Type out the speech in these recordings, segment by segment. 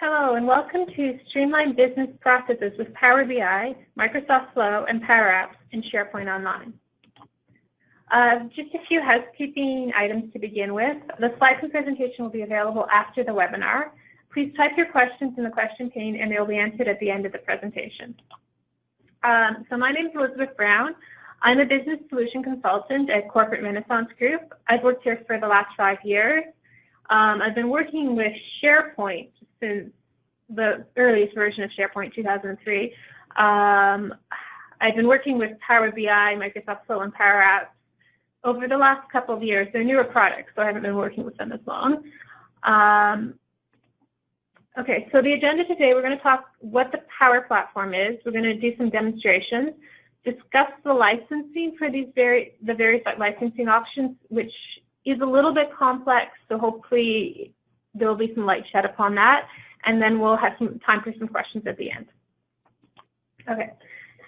Hello, and welcome to Streamline Business Processes with Power BI, Microsoft Flow, and Power Apps in SharePoint Online. Just a few housekeeping items to begin with. The slides and presentation will be available after the webinar. Please type your questions in the question pane, and they will be answered at the end of the presentation. So my name is Elizabeth Brown. I'm a business solution consultant at Corporate Renaissance Group. I've worked here for the last 5 years. I've been working with SharePoint since the earliest version of SharePoint, 2003. I've been working with Power BI, Microsoft Flow, and Power Apps over the last couple of years. They're newer products, so I haven't been working with them as long. Okay, so the agenda today, we're going to talk what the Power Platform is. We're going to do some demonstrations, discuss the licensing for the various licensing options, which is a little bit complex, so hopefully there will be some light shed upon that, and then we'll have some time for some questions at the end. Okay,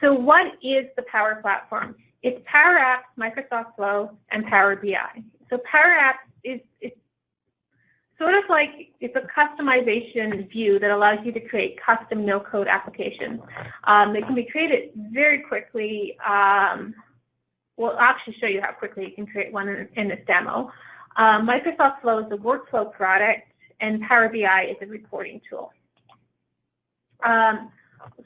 so what is the Power Platform? It's Power Apps, Microsoft Flow, and Power BI. So Power Apps is sort of like, it's a customization view that allows you to create custom no-code applications. They can be created very quickly. We'll actually show you how quickly you can create one in this demo. Microsoft Flow is a workflow product, and Power BI is a reporting tool.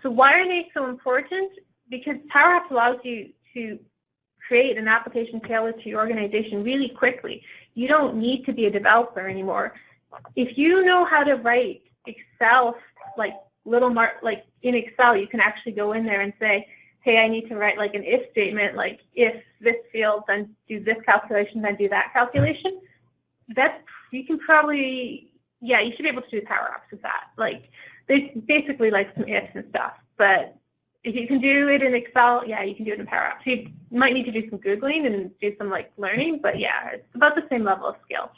So why are they so important? Because Power Apps allows you to create an application tailored to your organization really quickly. You don't need to be a developer anymore. If you know how to write Excel, like in Excel, you can actually go in there and say, hey, I need to write like an if statement, like if this field, then do this calculation, then do that calculation. You can probably, yeah, you should be able to do Power Apps with that. Like, there's basically like some ifs and stuff, but if you can do it in Excel, yeah, you can do it in Power Apps. You might need to do some Googling and do some like learning, but yeah, it's about the same level of skill.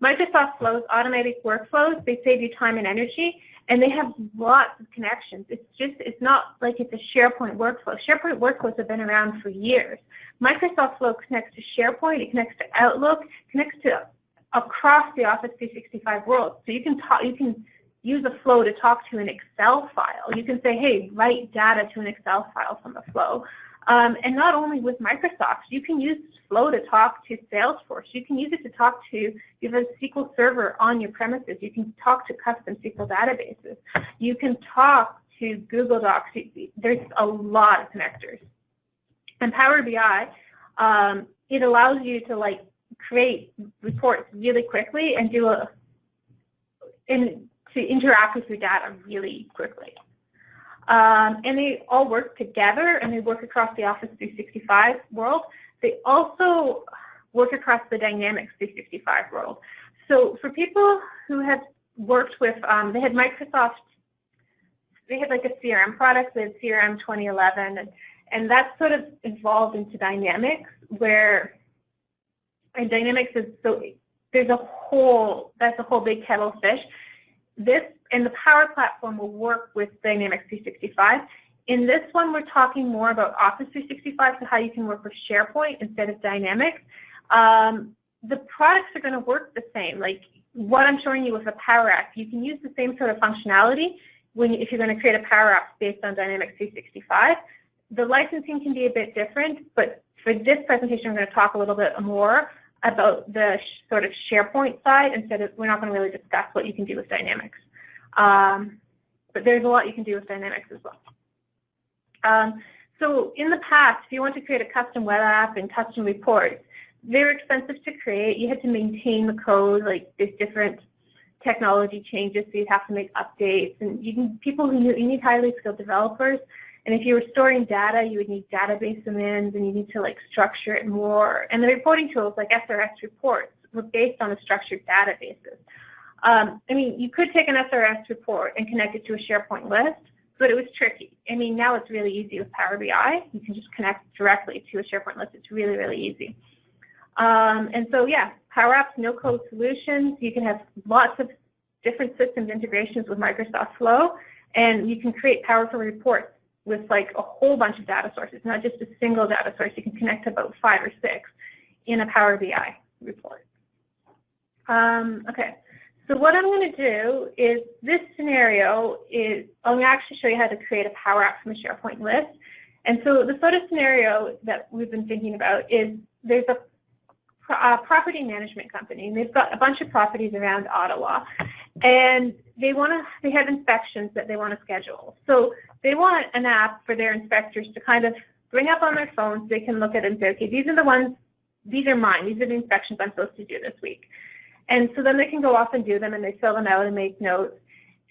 Microsoft Flow's automatic workflows, they save you time and energy, and they have lots of connections. It's not like it's a SharePoint workflow. SharePoint workflows have been around for years. Microsoft Flow connects to SharePoint, it connects to Outlook, connects to across the Office 365 world. So you can use a Flow to talk to an Excel file. You can say, hey, write data to an Excel file from the Flow. And not only with Microsoft, you can use Flow to talk to Salesforce. You can use it to talk to, you have a SQL server on your premises. You can talk to custom SQL databases. You can talk to Google Docs. There's a lot of connectors. And Power BI, it allows you to like create reports really quickly and to interact with your data really quickly. And they all work together, and they work across the Office 365 world. They also work across the Dynamics 365 world. So for people who have worked with, they had Microsoft, they had like a CRM product, they had CRM 2011, and that sort of evolved into Dynamics, and Dynamics is, so that's a whole big kettle of fish. This and the Power Platform will work with Dynamics 365. In this one, we're talking more about Office 365, so how you can work with SharePoint instead of Dynamics. The products are going to work the same. Like what I'm showing you with a Power App, you can use the same sort of functionality if you're going to create a Power App based on Dynamics 365. The licensing can be a bit different, but for this presentation, we're going to talk a little bit more about the sort of SharePoint side we're not going to really discuss what you can do with Dynamics. But there's a lot you can do with Dynamics as well. So in the past, if you want to create a custom web app and custom reports, they were expensive to create. You had to maintain the code, like there's different technology changes, so you'd have to make updates. And you need highly skilled developers. And if you were storing data, you would need database amends, and you need to like structure it more. And the reporting tools like SRS reports were based on the structured databases. I mean, you could take an SRS report and connect it to a SharePoint list, but it was tricky. I mean, now it's really easy with Power BI. You can just connect directly to a SharePoint list. It's really, really easy. And so, yeah, Power Apps, no-code solutions. You can have lots of different systems integrations with Microsoft Flow, and you can create powerful reports with like a whole bunch of data sources, not just a single data source. You can connect to about 5 or 6 in a Power BI report. Okay, So what I'm going to do is, this scenario is, I'm going to actually show you how to create a Power App from a SharePoint list. And so the sort of scenario that we've been thinking about is, there's a property management company, and they've got a bunch of properties around Ottawa, and they have inspections that they want to schedule. So they want an app for their inspectors to kind of bring up on their phones. They can look at it and say, okay, these are mine, these are the inspections I'm supposed to do this week. And so then they can go off and do them, and they fill them out and make notes.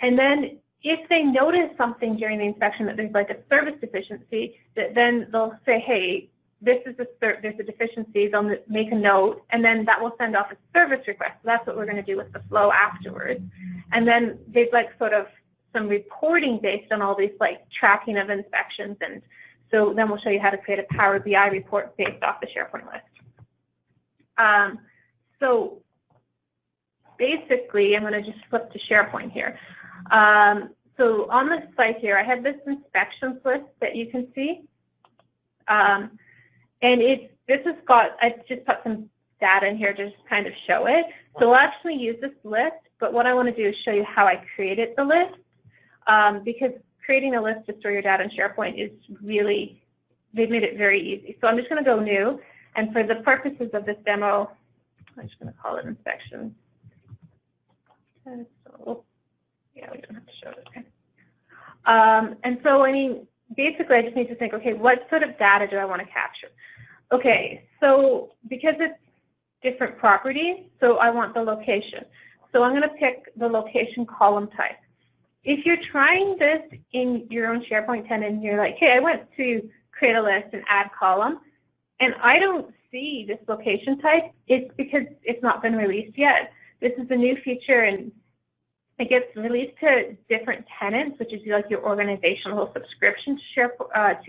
And then if they notice something during the inspection, that there's like a service deficiency, then they'll say, hey, there's a deficiency. They'll make a note, and then that will send off a service request. So that's what we're going to do with the flow afterwards. And then there's like sort of some reporting based on all these like tracking of inspections. And so then we'll show you how to create a Power BI report based off the SharePoint list. So basically, I'm going to just flip to SharePoint here. So on the site here, I have this inspections list that you can see. And I just put some data in here to just kind of show it. So we'll actually use this list, but what I want to do is show you how I created the list, because creating a list to store your data in SharePoint is really, they've made it very easy. So I'm just going to go new, and for the purposes of this demo, I'm just going to call it inspection. So, yeah, we don't have to show it. Okay. And so, I mean, basically, I just need to think, okay, what sort of data do I want to capture? Okay, so because it's different properties, so I want the location. So I'm going to pick the location column type. If you're trying this in your own SharePoint tenant and you're like, hey, I went to create a list and add column, and I don't see this location type, it's because it's not been released yet. This is a new feature, and it gets released to different tenants, which is like your organizational subscription to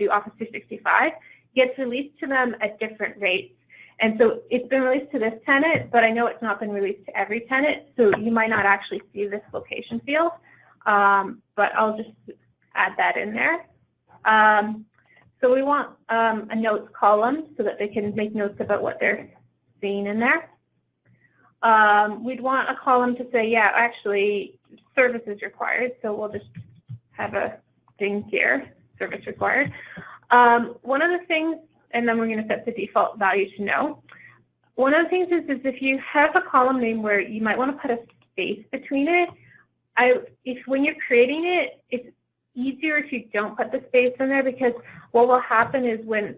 Office 365. Gets released to them at different rates. And so it's been released to this tenant, but I know it's not been released to every tenant, so you might not actually see this location field, but I'll just add that in there. So we want a notes column so that they can make notes about what they're seeing in there. We'd want a column to say, yeah, actually, service is required, so we'll just have a thing here, service required. One of the things, and then we're going to set the default value to no. One of the things is if you have a column name where you might want to put a space between it, when you're creating it, it's easier if you don't put the space in there, because what will happen is when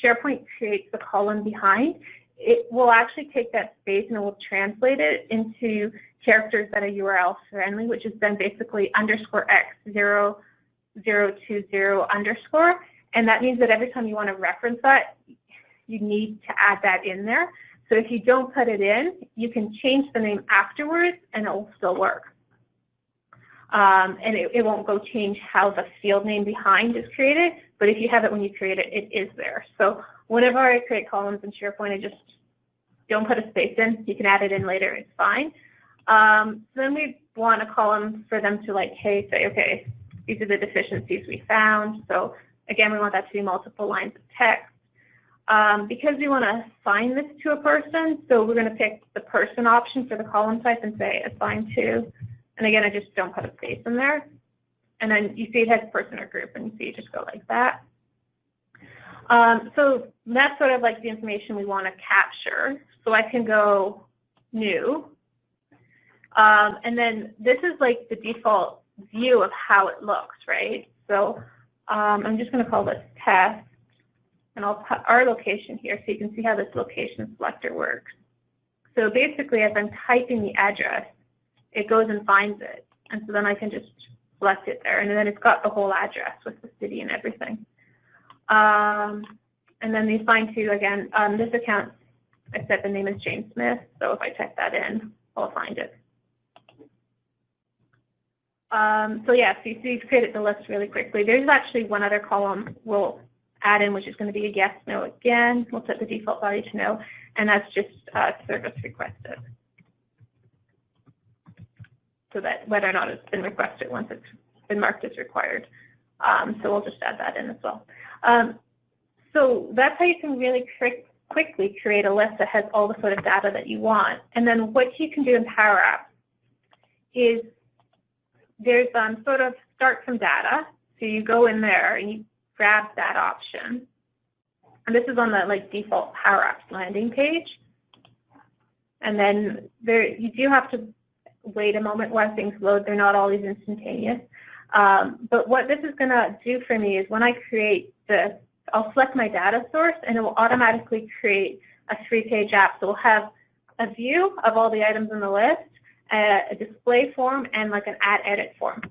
SharePoint creates the column behind, it will actually take that space and it will translate it into characters that are URL friendly, which is then basically _x0020_. And that means that every time you want to reference that, you need to add that in there. So if you don't put it in, you can change the name afterwards and it will still work. And it won't go change how the field name behind is created, but if you have it when you create it, it is there. So whenever I create columns in SharePoint, I just don't put a space in. You can add it in later, it's fine. So then we want a column for them to like, hey, say, okay, these are the deficiencies we found. So again, we want that to be multiple lines of text. Because we want to assign this to a person, so we're going to pick the person option for the column type and say assign to. And again, I just don't put a space in there. And then you see it has person or group, and you see it just go like that. So that's sort of like the information we want to capture. So I can go new. And then this is like the default view of how it looks, right? So I'm just going to call this test, and I'll put our location here so you can see how this location selector works. So basically, as I'm typing the address, it goes and finds it. And so then I can just select it there. And then it's got the whole address with the city and everything. And then the assign to, again, this account, I said the name is James Smith. So if I type that in, I'll find it. So yeah, so you see you've created the list really quickly. There's actually one other column we'll add in, which is going to be a yes, no again. We'll set the default value to no, and that's just service requested. So that whether or not it's been requested once it's been marked as required. So we'll just add that in as well. So that's how you can really quickly create a list that has all the sort of data that you want. And then what you can do in Power Apps is there's sort of start from data. So you go in there and you grab that option. And this is on the default Power Apps landing page. And then you do have to wait a moment while things load. They're not always instantaneous. But what this is going to do for me is when I create this, I'll select my data source and it will automatically create a 3-page app. So we'll have a view of all the items in the list, a display form, and an add edit form.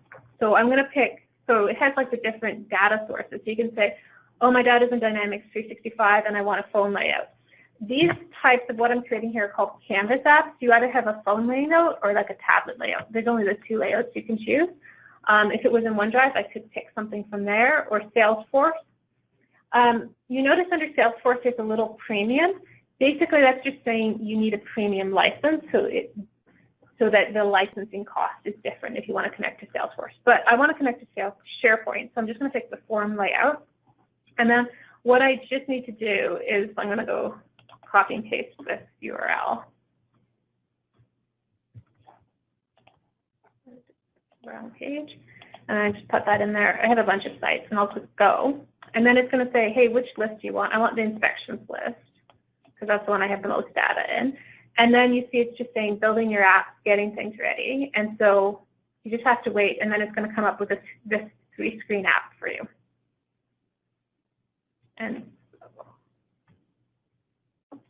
So I'm going to pick, so it has the different data sources. So you can say, oh, my data's in Dynamics 365 and I want a phone layout. These types of what I'm creating here are called Canvas apps. You either have a phone layout or a tablet layout. There's only the 2 layouts you can choose. If it was in OneDrive, I could pick something from there, or Salesforce. You notice under Salesforce there's a little premium. Basically, that's just saying you need a premium license, so that the licensing cost is different if you want to connect to Salesforce. But I want to connect to SharePoint, so I'm just going to pick the form layout. And then what I just need to do is I'm going to go copy and paste this URL. Wrong page. And I just put that in there. I have a bunch of sites, and I'll click go. And then it's going to say, hey, which list do you want? I want the inspections list, because that's the one I have the most data in. And then you see it's just saying building your apps, getting things ready. And so you just have to wait, and then it's going to come up with this 3-screen app for you. And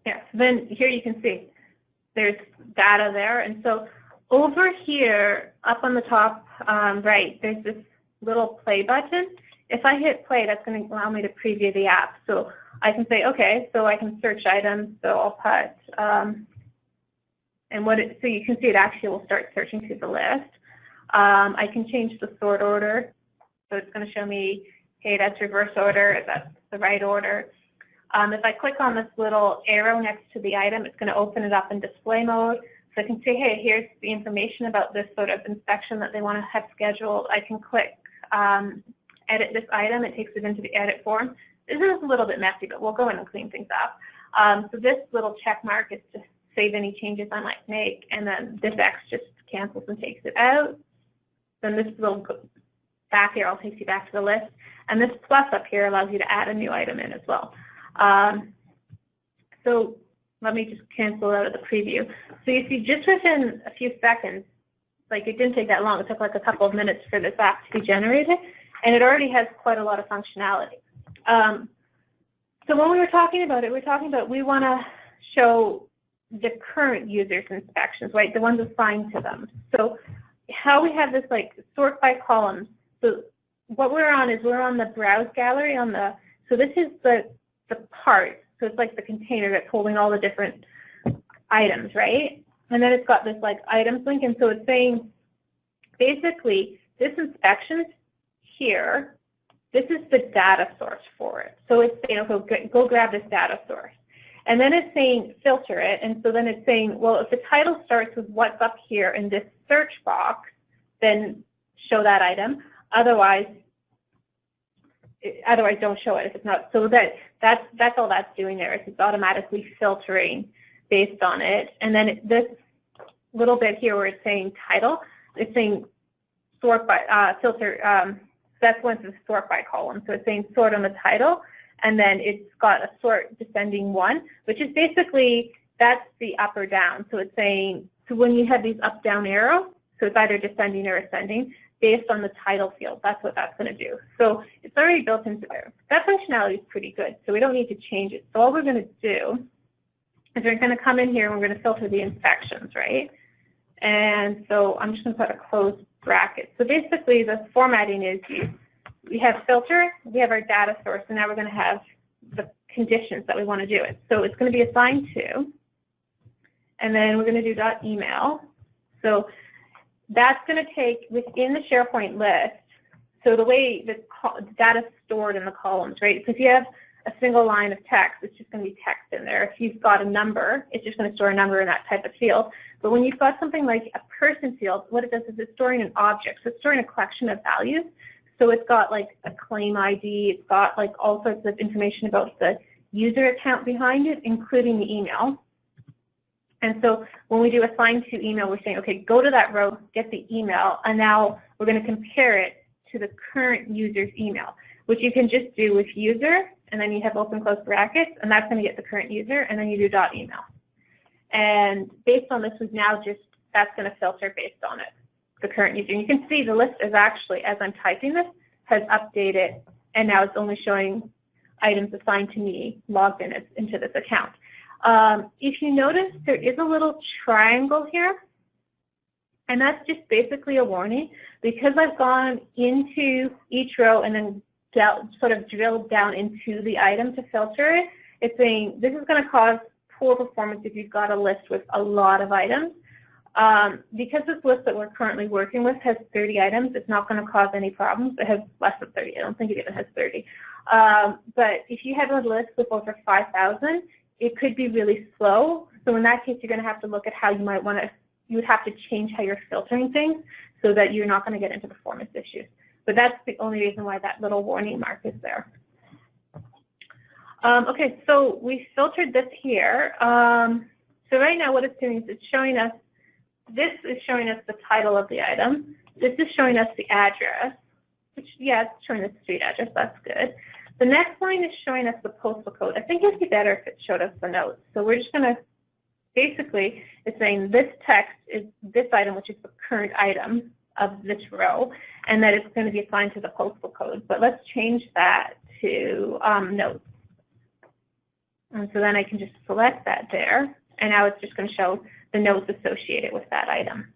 yeah, so then here you can see there's data there. And so over here, up on the top right, there's this little play button. If I hit play, that's going to allow me to preview the app. So I can say, okay, so I can search items. So I'll put, so you can see it actually will start searching through the list. I can change the sort order. So it's going to show me, hey, that's reverse order, that's the right order. If I click on this little arrow next to the item, it's going to open it up in display mode. So I can say, hey, here's the information about this sort of inspection that they want to have scheduled. I can click edit this item. It takes it into the edit form. This is a little bit messy, but we'll go in and clean things up. So this little check mark is to save any changes I might make, and then this X just cancels and takes it out. Then this little back arrow takes you back to the list, and this plus up here allows you to add a new item in as well. So let me just cancel out of the preview. So you see just within a few seconds, it didn't take that long, it took a couple of minutes for this app to be generated, and it already has quite a lot of functionality. So when we were talking about it, we want to show the current users' inspections, right, the ones assigned to them. So how we have this sort by columns. So what we're on is we're on the browse gallery so this is the part. So it's the container that's holding all the different items, right? And then it's got this items link, and so it's saying basically this inspections here, this is the data source for it. So it's saying, okay, go grab this data source. And then it's saying filter it, and so then it's saying, well, if the title starts with what's up here in this search box, then show that item. Otherwise don't show it if it's not. So that's all that's doing there. Is it's automatically filtering based on it. And then this little bit here where it's saying title, it's saying sort by filter. That's when it's sort by column. So it's saying sort on the title, and then it's got a sort descending 1, which is basically that's the up or down. So it's saying, so when you have these up down arrows, so it's either descending or ascending based on the title field. That's what that's going to do. So it's already built into there. That functionality is pretty good, so we don't need to change it. So all we're going to do is we're going to come in here and we're going to filter the inspections, right? And so I'm just going to put a closed bracket. So basically the formatting is we have filter, we have our data source, and now we're going to have the conditions that we want to do it. So it's going to be assigned to, and then we're going to do .email. So that's going to take within the SharePoint list. So the way the data is stored in the columns, right? So if you have a single line of text, it's just going to be text in there. If you've got a number, it's just going to store a number in that type of field. But when you've got something like a person field, what it does is it's storing an object. So it's storing a collection of values. So it's got a claim ID, it's got all sorts of information about the user account behind it, including the email. And so when we do assign to email, we're saying, okay, go to that row, get the email, and now we're going to compare it to the current user's email, which you can just do with user, and then you have open close brackets, and that's going to get the current user, and then you do .email. And based on this, we've now just, that's going to filter based on it, the current user. And you can see the list is actually, as I'm typing this, has updated, and now it's only showing items assigned to me logged in into this account. If you notice, there is a little triangle here, and that's just basically a warning. Because I've gone into each row and then sort of drilled down into the item to filter it, it's saying this is going to cause poor performance if you've got a list with a lot of items. Because this list that we're currently working with has 30 items, it's not going to cause any problems. It has less than 30. I don't think it even has 30. But if you have a list with over 5,000, it could be really slow. So in that case, you're going to have to look at how you might want to, you would have to change how you're filtering things so that you're not going to get into performance issues. But that's the only reason why that little warning mark is there. Okay, so we filtered this here. So right now what it's doing is it's showing us, this is showing us the title of the item. This is showing us the address, which, yeah, it's showing us the street address. That's good. The next line is showing us the postal code. I think it'd be better if it showed us the notes. So we're just going to, basically, it's saying this text is this item, which is the current item of this row, and that it's going to be assigned to the postal code. But let's change that to notes. And so then I can just select that there, and now it's just going to show the notes associated with that item.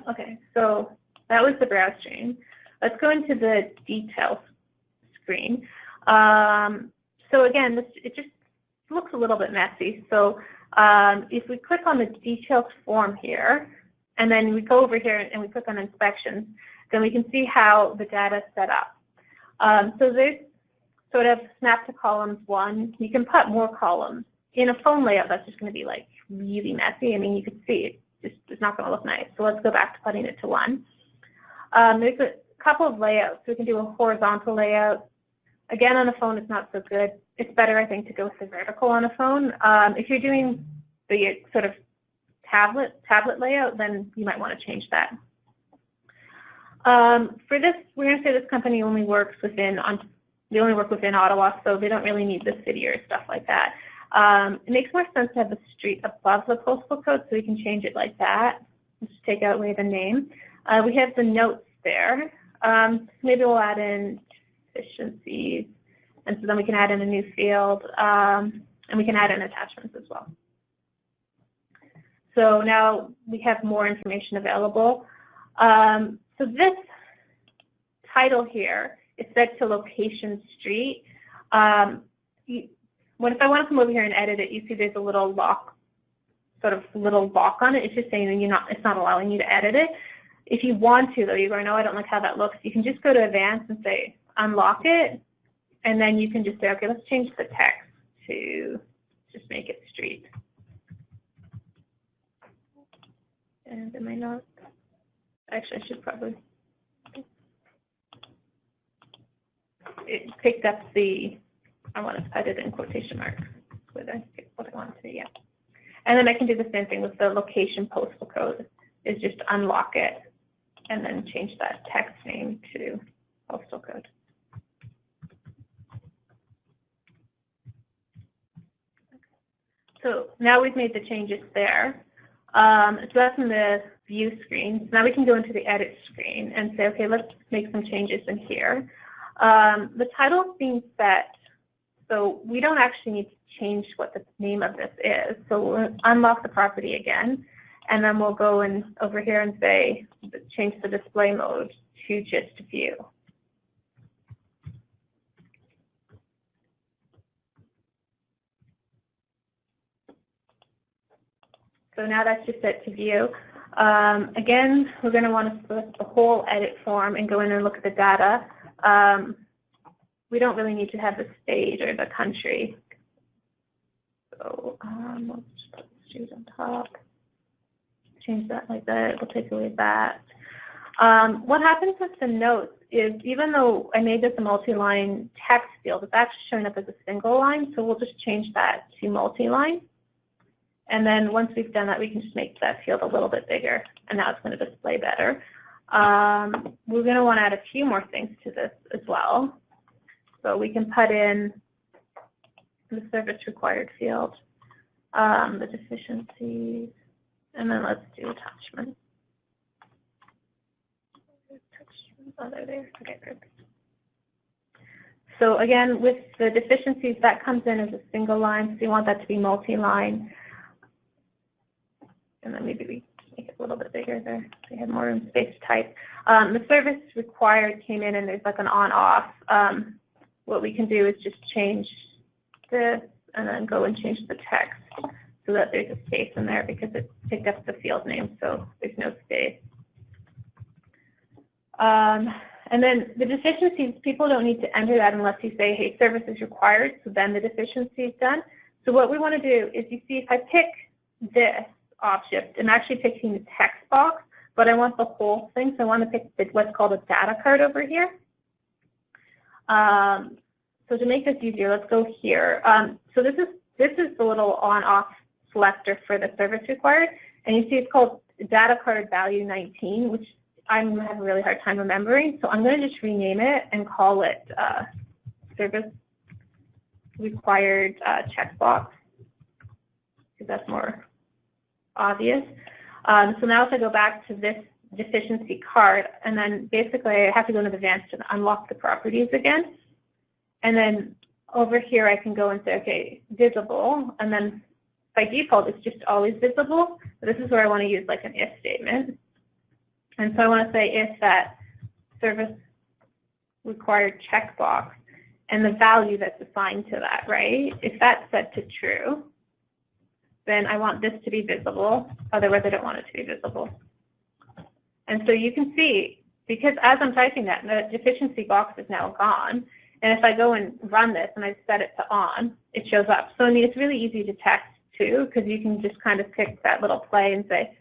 Okay, so that was the browse screen. Let's go into the details screen. So again, it just looks a little bit messy. So if we click on the details form here, and then we go over here and we click on inspections, then we can see how the data is set up. So there's sort of snap to columns 1. You can put more columns. In a phone layout, that's just going to be like really messy. I mean, you can see it's not going to look nice. So let's go back to putting it to 1. There's a couple of layouts. We can do a horizontal layout. Again, on a phone, it's not so good. It's better, I think, to go with the vertical on a phone. If you're doing the sort of tablet layout, then you might want to change that. For this, we're going to say this company only works within, they only work within Ottawa, so they don't really need the city or stuff like that. It makes more sense to have the street above the postal code, so we can change it like that. Let's take out away the name. We have the notes there. Maybe we'll add in efficiencies, and so then we can add in a new field, and we can add in attachments as well. So now we have more information available. So this title here is set to location street. If I want to come over here and edit it, you see there's a little lock, sort of little lock on it. It's just saying that it's not allowing you to edit it. If you want to, though, you're going, no, I don't like how that looks. You can just go to advanced and say unlock it, and then you can just say, okay, let's change the text to just make it street. And am I not? Actually, I should probably. It picked up the, I want to put it in quotation marks with what I want to, yeah. And then I can do the same thing with the location postal code, is just unlock it and then change that text name to postal code. So now we've made the changes there. So that's in the view screen. So now we can go into the edit screen and say, okay, let's make some changes in here. The title is being set, so we don't actually need to change what the name of this is. So we'll unlock the property again, and then we'll go in over here and say, change the display mode to just view. So now that's just set to view. Again, we're going to want to select the whole edit form and go in and look at the data. We don't really need to have the state or the country. So let's just put the street on top. Change that like that. We'll take away that. What happens with the notes is, even though I made this a multi-line text field, it's actually showing up as a single line. So we'll just change that to multi-line. And then once we've done that, we can just make that field a little bit bigger, and now it's going to display better. We're going to want to add a few more things to this as well. So we can put in the service required field, the deficiencies, and then let's do attachments. Oh, they're there. Okay, perfect. So again, with the deficiencies, that comes in as a single line, so you want that to be multi-line. And then maybe we make it a little bit bigger there so you have more room space to type. The service required came in and there's like an on-off. What we can do is just change this and then go and change the text so that there's a space in there because it picked up the field name, so there's no space. And then the deficiencies, people don't need to enter that unless you say, hey, service is required, so then the deficiency is done. So what we want to do is, you see, if I pick this Option, I'm actually picking the text box, but I want the whole thing, so I want to pick what's called a data card over here. So to make this easier, let's go here. So this is the little on-off selector for the service required, and you see it's called data card value 19, which I'm having a really hard time remembering. So I'm going to just rename it and call it service required checkbox, because that's more obvious. So now if I go back to this deficiency card, and then basically I have to go into advanced and unlock the properties again. And then over here I can go and say, okay, visible, and then by default it's just always visible. But this is where I want to use like an if statement. And so I want to say if that service required checkbox and the value that's assigned to that, right? If that's set to true, then I want this to be visible. Otherwise, I don't want it to be visible. And so you can see, because as I'm typing that, the deficiency box is now gone. And if I go and run this and I set it to on, it shows up. So I mean, it's really easy to test too, because you can just kind of pick that little play and say,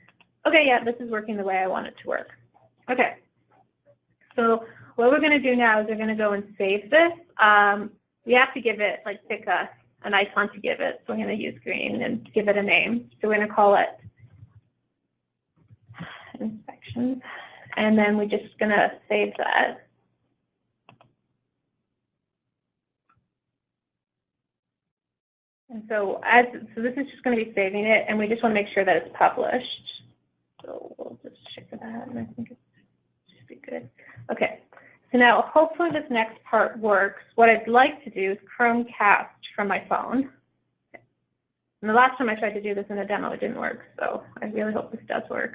okay, yeah, this is working the way I want it to work. Okay. So what we're going to do now is we're going to go and save this. We have to give it, like, pick an icon to give it. So we're going to use green and give it a name. So we're going to call it inspections. And then we're just going to save that. And so this is just going to be saving it, and we just want to make sure that it's published. So we'll just check that, and I think it should be good. Okay. So now hopefully this next part works. What I'd like to do is Chromecast from my phone. And the last time I tried to do this in a demo, it didn't work. So I really hope this does work.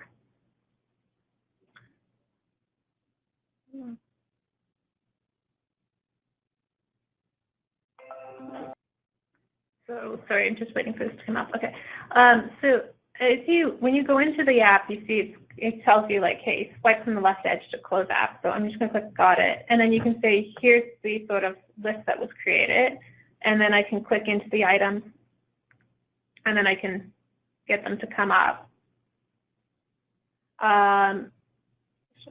So sorry, I'm just waiting for this to come up. Okay. So when you go into the app, you see it tells you like, hey, swipe from the left edge to close app. So I'm just going to click got it. And then you can say, here's the sort of list that was created. And then I can click into the items, and then I can get them to come up. So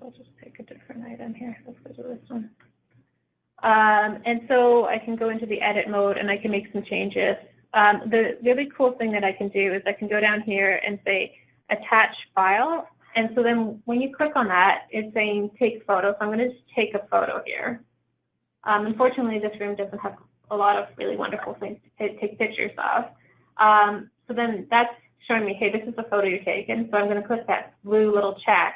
I'll just take a different item here. Let's go to this one. And so I can go into the edit mode and I can make some changes. The really cool thing that I can do is I can go down here and say attach file. And so then when you click on that, it's saying take photo. So I'm going to just take a photo here. Unfortunately, this room doesn't have a lot of really wonderful things to take pictures of. So then that's showing me, hey, this is the photo you're taking. So I'm going to click that blue little check.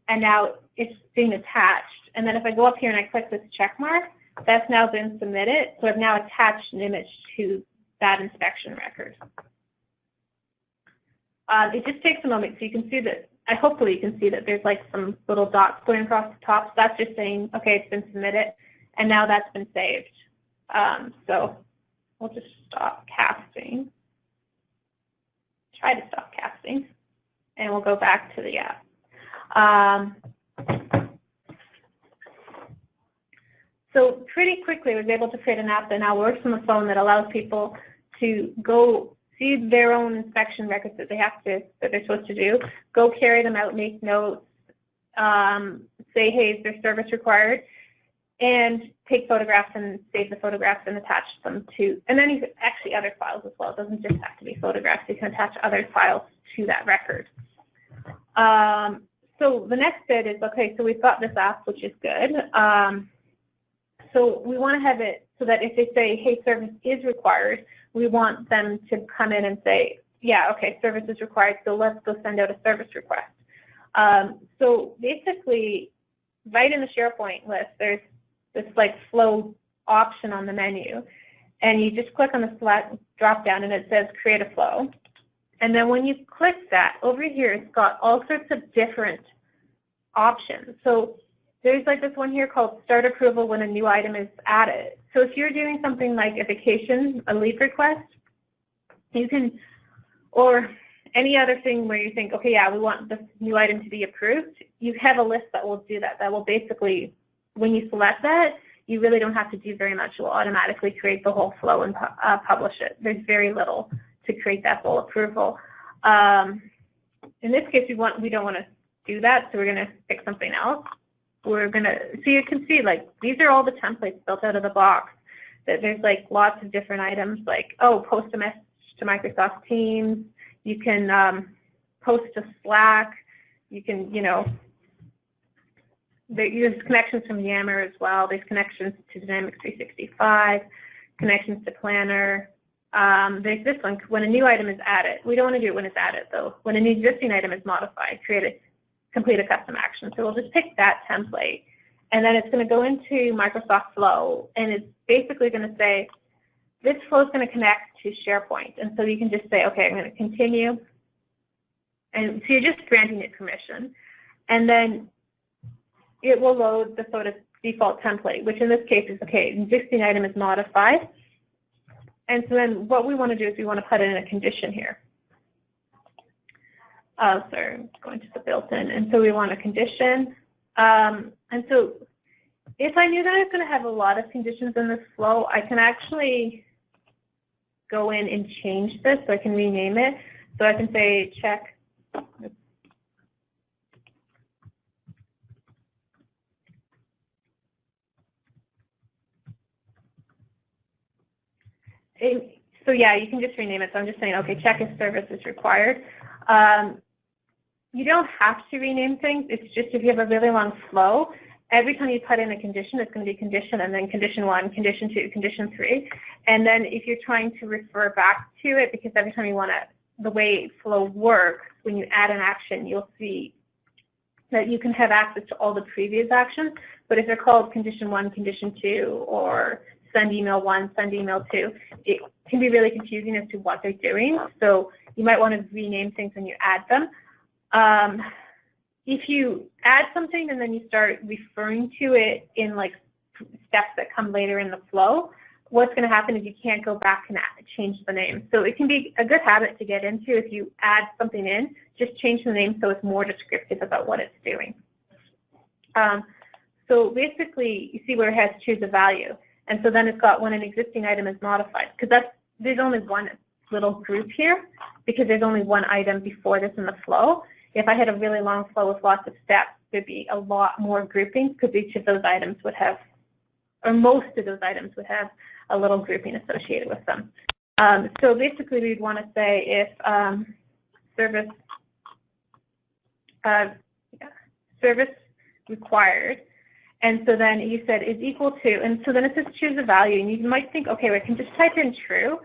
And now it's being attached. And then if I go up here and I click this check mark, that's now been submitted. So I've now attached an image to that inspection record. It just takes a moment so you can see that, hopefully you can see that there's like some little dots going across the top. So that's just saying, okay, it's been submitted, and now that's been saved. So we'll just stop casting. Try to stop casting, and we'll go back to the app. So pretty quickly, I was able to create an app that now works on the phone that allows people to go see their own inspection records that they're supposed to do, go carry them out, make notes, say, hey, is there service required? and take photographs and save the photographs and attach them to, and then you could actually other files as well. It doesn't just have to be photographs. You can attach other files to that record. So the next bit is, okay, so we've got this app, which is good. So we want to have it so that if they say, hey, service is required, we want them to come in and say, yeah, okay, service is required, so let's go send out a service request. So basically, right in the SharePoint list, there's this like flow option on the menu, and you just click on the select drop down and it says create a flow. And then when you click that, over here it's got all sorts of different options. So there's like this one here called start approval when a new item is added. So if you're doing something like a vacation, a leave request, you can, or any other thing where you think, okay, yeah, we want this new item to be approved, you have a list that will do that. That will basically, when you select that, you really don't have to do very much. It will automatically create the whole flow and publish it. There's very little to create that full approval. In this case, we don't want to do that, so we're going to pick something else. We're going to, so you can see, like, these are all the templates built out of the box. That there's like lots of different items, like, oh, post a message to Microsoft Teams. You can post to Slack. You can, you know, there's connections from Yammer as well. There's connections to Dynamics 365, connections to Planner. There's this one, when a new item is added. We don't want to do it when it's added, though. When an existing item is modified, complete a custom action. So we'll just pick that template, and then it's going to go into Microsoft Flow, and it's basically going to say, this flow is going to connect to SharePoint. And so you can just say, okay, I'm going to continue. And so you're just granting it permission. And then it will load the sort of default template, which in this case is, okay, existing item is modified. And so then what we want to do is we want to put in a condition here. Sorry, I'm going to the built-in. And so we want a condition. And so if I knew that I was going to have a lot of conditions in this flow, I can actually go in and change this, so I can rename it. So I can say check. So yeah, you can just rename it. So I'm just saying, okay, check if service is required. You don't have to rename things. It's just if you have a really long flow, every time you put in a condition, it's going to be condition and then condition 1, condition 2, condition 3. And then if you're trying to refer back to it, because every time you want to, the way flow works, when you add an action, you'll see that you can have access to all the previous actions. But if they're called condition 1, condition 2, or send email 1, send email 2, it can be really confusing as to what they're doing. So you might want to rename things when you add them. If you add something and then you start referring to it in like steps that come later in the flow, what's going to happen is you can't go back and change the name. So it can be a good habit to get into. If you add something in, just change the name so it's more descriptive about what it's doing. So basically, you see where it has choose a value. And so then it's got when an existing item is modified, because there's only one little group here, because there's only one item before this in the flow. If I had a really long flow with lots of steps, there'd be a lot more groupings, because each of those items would have, or most of those items would have a little grouping associated with them. So basically, we'd want to say if service required, and so then you said is equal to, and so then it says choose a value, and you might think, okay, well, I can just type in true.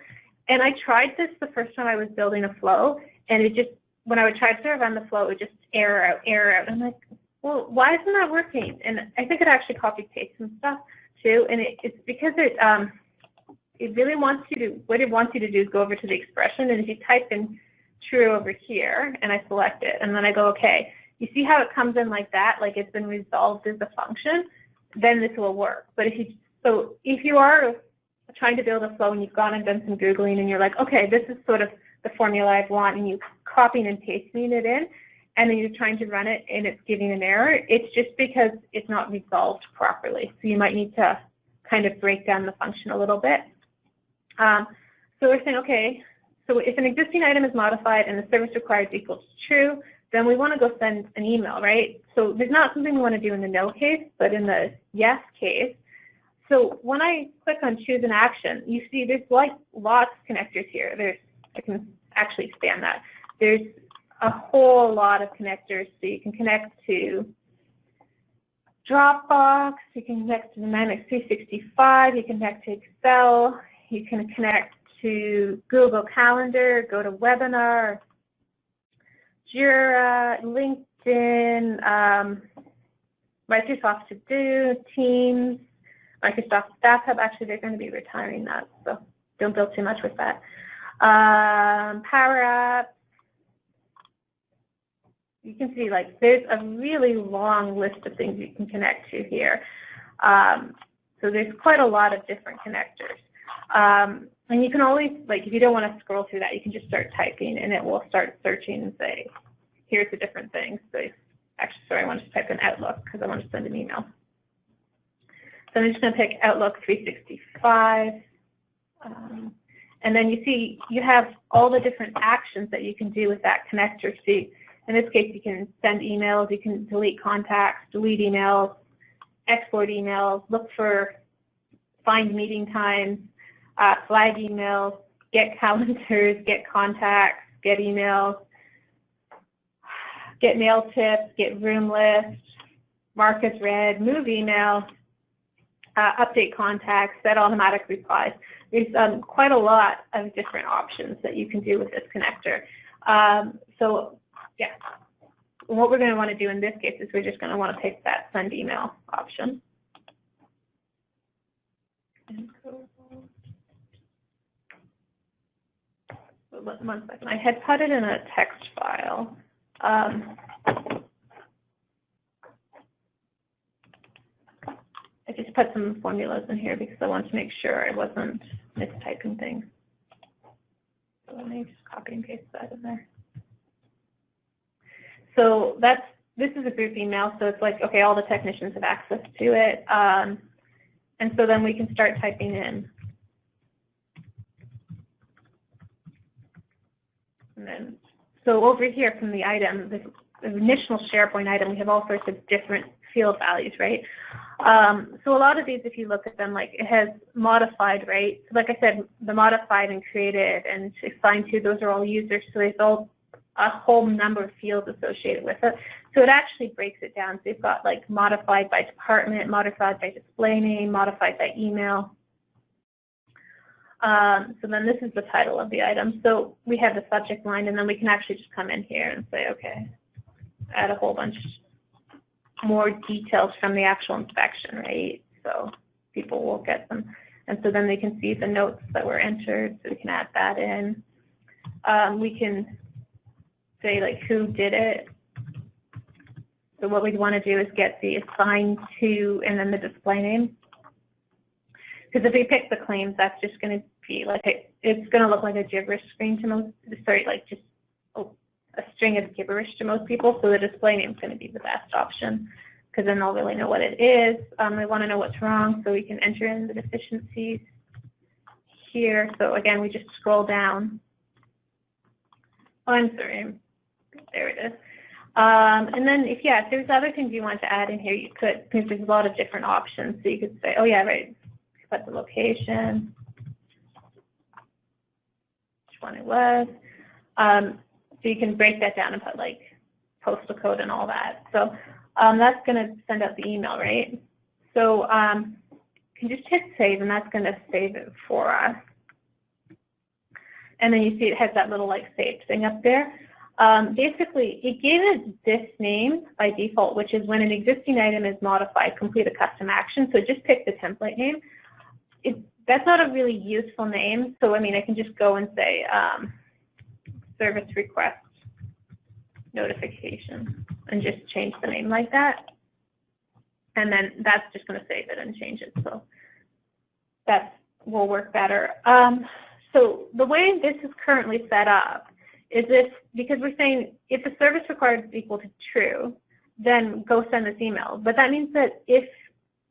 And I tried this the first time I was building a flow, and it just, when I would try to run the flow, it would just error out. I'm like, well, why isn't that working? And I think it actually copy pastes some stuff too, and it's because it really wants you to, what it wants you to do is go over to the expression, and if you type in true over here, and I select it, and then I go, okay, you see how it comes in like that, like it's been resolved as a function, then this will work. But if you are trying to build a flow and you've gone and done some Googling and you're like, okay, this is sort of the formula I want, and you copying and pasting it in, and then you're trying to run it and it's giving an error, it's just because it's not resolved properly. So you might need to kind of break down the function a little bit. So we're saying, okay, so if an existing item is modified and the service required equals true, then we want to go send an email, right? So there's not something we want to do in the no case, but in the yes case, So when I click on choose an action, you see there's like lots of connectors here. I can actually expand that. There's a whole lot of connectors. So you can connect to Dropbox, you can connect to Dynamics 365, you can connect to Excel, you can connect to Google Calendar, go to Webinar, Jira, LinkedIn, Microsoft To Do, Teams, Microsoft Staff Hub. Actually, they're going to be retiring that, so don't build too much with that. Power Apps. You can see like there's a really long list of things you can connect to here. So there's quite a lot of different connectors. And you can always, like, if you don't want to scroll through that, you can just start typing and it will start searching and say, here's the different things. So actually, sorry, I want to type in Outlook because I want to send an email. So I'm just going to pick Outlook 365. And then you see you have all the different actions that you can do with that connector. So in this case, you can send emails, you can delete contacts, delete emails, export emails, look for, find meeting times, flag emails, get calendars, get contacts, get emails, get mail tips, get room lists, mark as read, move email, update contacts, set automatic replies. There's quite a lot of different options that you can do with this connector. So yeah, what we're going to want to do in this case is we're just going to want to pick that send email option. One second, I had put it in a text file. I just put some formulas in here because I wanted to make sure I wasn't mistyping things. So let me just copy and paste that in there. So this is a group email, so it's like, okay, all the technicians have access to it. And so then we can start typing in. And then, so over here from the item, the initial SharePoint item, we have all sorts of different field values, right? So a lot of these, if you look at them, like it has modified, right? So like I said, the modified and created and assigned to, those are all users. So there's all a whole number of fields associated with it. So it actually breaks it down. So you've got like modified by department, modified by display name, modified by email. So then this is the title of the item. So we have the subject line, and then we can actually just come in here and say, okay, add a whole bunch more details from the actual inspection, right? So people will get them. And so then they can see the notes that were entered, so we can add that in. We can say like who did it. So what we'd want to do is get the assigned to and then the display name. Because if we pick the claims, that's just going to be like, it's going to look like a gibberish screen to most, sorry, like just a string of gibberish to most people. So the display name is going to be the best option because then they'll really know what it is. They want to know what's wrong, so we can enter in the deficiencies here. So again, we just scroll down. Oh, I'm sorry. There it is. And then if there's other things you want to add in here, you could, because there's a lot of different options. So you could say, oh yeah, right, put the location, which one it was. So you can break that down and put like postal code and all that. So that's going to send out the email, right? So you can just hit save, and that's going to save it for us. And then you see it has that little like saved thing up there. Basically, it gave it this name by default, which is when an existing item is modified, complete a custom action. So just pick the template name. That's not a really useful name. So, I mean, I can just go and say service request notification and just change the name like that. And then that's just going to save it and change it. So that will work better. So the way this is currently set up is because we're saying if the service required is equal to true, then go send this email. But that means that if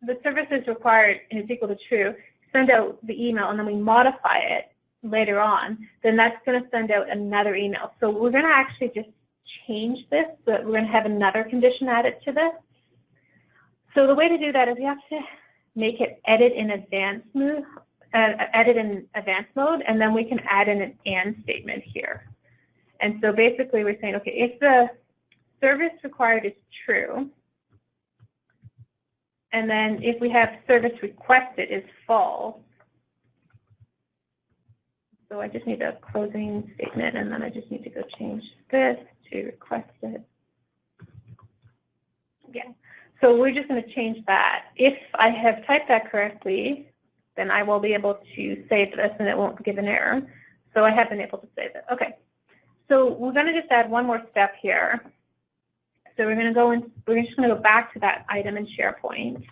the service is required and it's equal to true, send out the email and then we modify it later on, then that's going to send out another email. So we're going to actually just change this, so that we're going to have another condition added to this. So the way to do that is you have to make it edit in advanced mode, and then we can add in an and statement here. And so basically we're saying, okay, if the service required is true, and then if we have service requested is false, so I just need a closing statement, and then I just need to go change this to requested. Yeah, so we're just going to change that. If I have typed that correctly, then I will be able to save this and it won't give an error. So I have been able to save it. Okay, so we're going to just add one more step here. So we're going to go in, we're just going to go back to that item in SharePoint.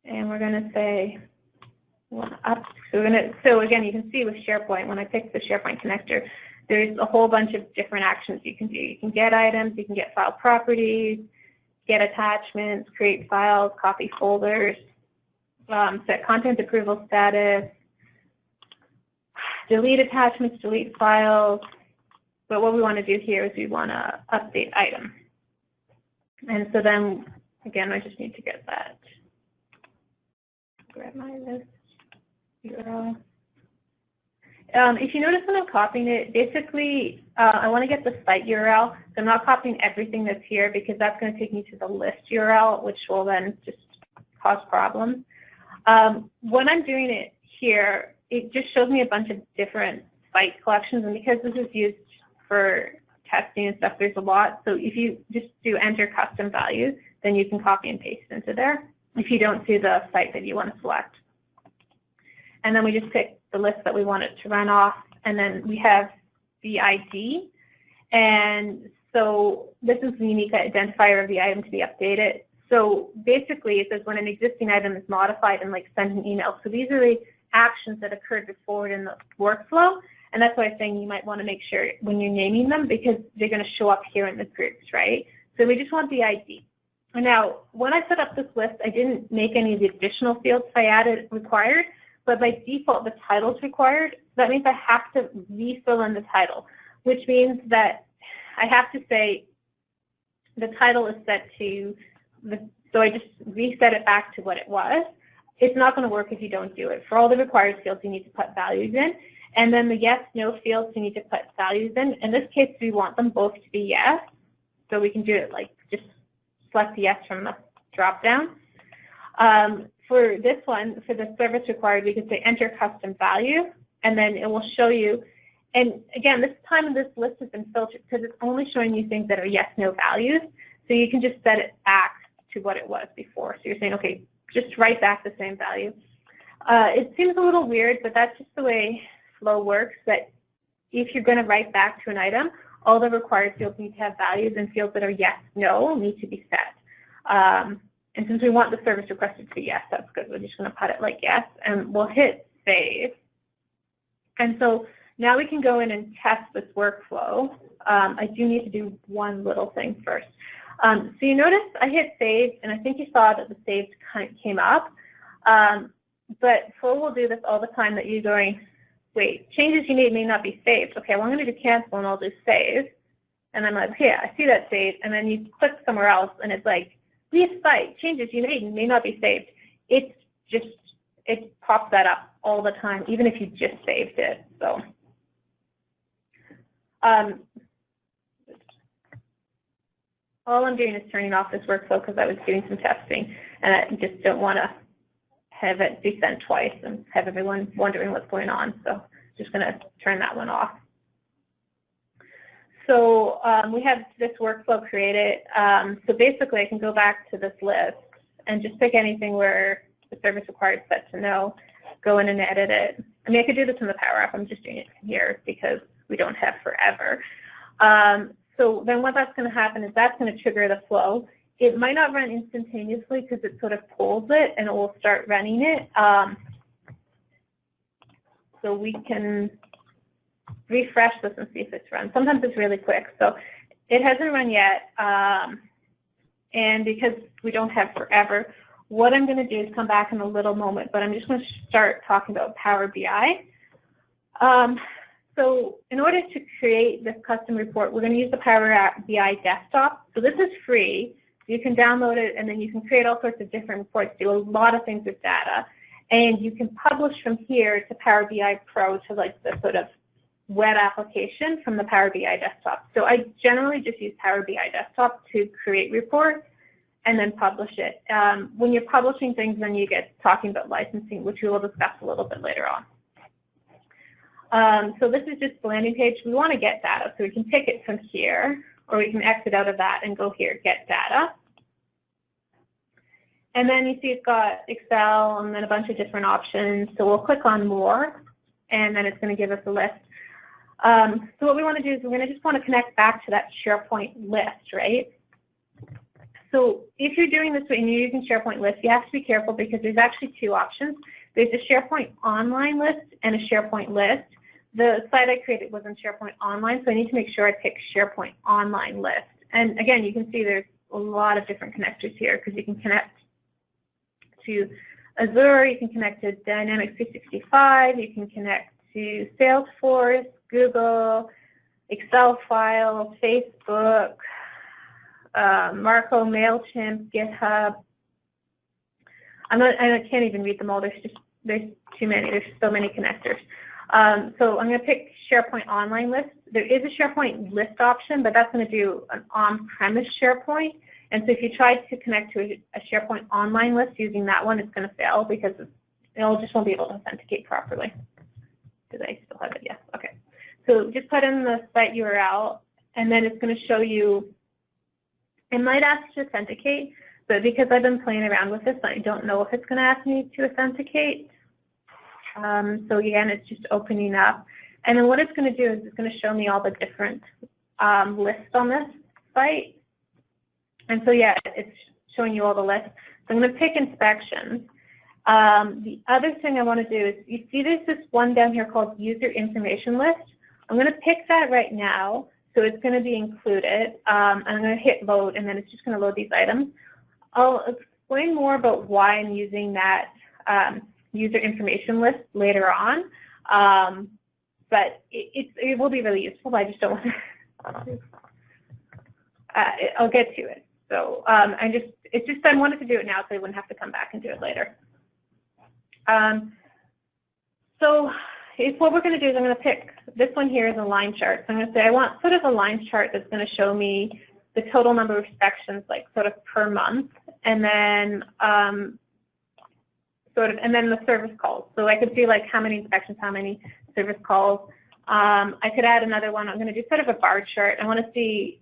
And we're going to say, up. So we're going to, so again, you can see with SharePoint, when I pick the SharePoint connector, there's a whole bunch of different actions you can do. You can get items, you can get file properties, get attachments, create files, copy folders, set content approval status, delete attachments, delete files. But what we want to do here is we want to update item. And so then, again, I just need to get that. Grab my list URL. If you notice when I'm copying it, basically I want to get the site URL. So I'm not copying everything that's here because that's going to take me to the list URL, which will then just cause problems. When I'm doing it here, it just shows me a bunch of different site collections, and because this is used for testing and stuff, there's a lot. So if you just do enter custom values, then you can copy and paste into there if you don't see the site that you want to select. And then we just pick the list that we want it to run off, and then we have the ID. And so this is the unique identifier of the item to be updated. So basically it says when an existing item is modified and like send an email. So these are the actions that occurred before in the workflow. And that's why I'm saying you might want to make sure when you're naming them, because they're going to show up here in the groups, right? So we just want the ID. Now, when I set up this list, I didn't make any of the additional fields I added required, but by default, the title is required. That means I have to refill in the title, which means that I have to say the title is set to so I just reset it back to what it was. It's not going to work if you don't do it. For all the required fields, you need to put values in. And then the yes, no fields, you need to put values in. In this case, we want them both to be yes. So we can do it like just select the yes from the drop down. For this one, for the service required, we can say enter custom value, and then it will show you. And again, this time this list has been filtered because it's only showing you things that are yes, no values. So you can just set it back to what it was before. So you're saying, okay, just write back the same value. It seems a little weird, but that's just the way Flow works, that if you're going to write back to an item, all the required fields need to have values, and fields that are yes, no need to be set. And since we want the service requested to be yes, that's good. We're just going to put it like yes, and we'll hit save. And so now we can go in and test this workflow. I do need to do one little thing first. So you notice I hit save, and I think you saw that the saved kind of came up. But Flow will do this all the time, that you're going, wait, changes you made may not be saved. Okay, well, I'm going to do cancel, and I'll do save. And I'm like, yeah, I see that saved. And then you click somewhere else, and it's like, leave site, changes you made may not be saved. It's just, it pops that up all the time, even if you just saved it. So all I'm doing is turning off this workflow because I was doing some testing, and I just don't want to have it be sent twice and have everyone wondering what's going on. So just going to turn that one off. So we have this workflow created. So basically, I can go back to this list and just pick anything where the service required set to no, go in and edit it. I mean, I could do this in the Power App. I'm just doing it here because we don't have forever. So then what that's going to happen is that's going to trigger the flow. It might not run instantaneously because it sort of pulls it, and it will start running it. So we can refresh this and see if it's run. Sometimes it's really quick. So it hasn't run yet. And because we don't have forever, what I'm going to do is come back in a little moment, but I'm just going to start talking about Power BI. So in order to create this custom report, we're going to use the Power BI desktop. So this is free. You can download it, and then you can create all sorts of different reports, do a lot of things with data. And you can publish from here to PowerBI Pro to like the sort of web application from the PowerBI desktop. So I generally just use PowerBI desktop to create reports and then publish it. When you're publishing things, then you get talking about licensing, which we will discuss a little bit later on. So this is just the landing page. We want to get data, so we can pick it from here, or we can exit out of that and go here, get data. And then you see it's got Excel and then a bunch of different options. So we'll click on more, and then it's going to give us a list. So what we want to do is we're going to just want to connect back to that SharePoint list, right? So if you're doing this and you're using SharePoint list, you have to be careful because there's actually two options. There's a SharePoint online list and a SharePoint list. The site I created was in SharePoint online, so I need to make sure I pick SharePoint online list. And again, you can see there's a lot of different connectors here because you can connect to Azure, you can connect to Dynamics 365, you can connect to Salesforce, Google, Excel files, Facebook, Marco, MailChimp, GitHub. I can't even read them all. There's too many. There's so many connectors. So I'm going to pick SharePoint online list. There is a SharePoint list option, but that's going to do an on-premise SharePoint. And so if you try to connect to a SharePoint online list using that one, it's going to fail because it just won't be able to authenticate properly. Do I still have it? Yes. Okay. So just put in the site URL, and then it's going to show you. It might ask to authenticate, but because I've been playing around with this, I don't know if it's going to ask me to authenticate. So again, it's just opening up. And then what it's going to do is it's going to show me all the different lists on this site. And so, yeah, it's showing you all the lists. So I'm going to pick inspections. The other thing I want to do is, you see there's this one down here called user information list. I'm going to pick that right now. So it's going to be included. I'm going to hit load, and then it's just going to load these items. I'll explain more about why I'm using that user information list later on. But it will be really useful. I just don't want to. I'll get to it. So I wanted to do it now so I wouldn't have to come back and do it later. So what we're going to do is I'm going to pick this one here as a line chart. So I'm going to say I want sort of a line chart that's going to show me the total number of inspections, like sort of per month, and then and then the service calls. So I could see like how many inspections, how many service calls. I could add another one. I'm going to do sort of a bar chart. I want to see.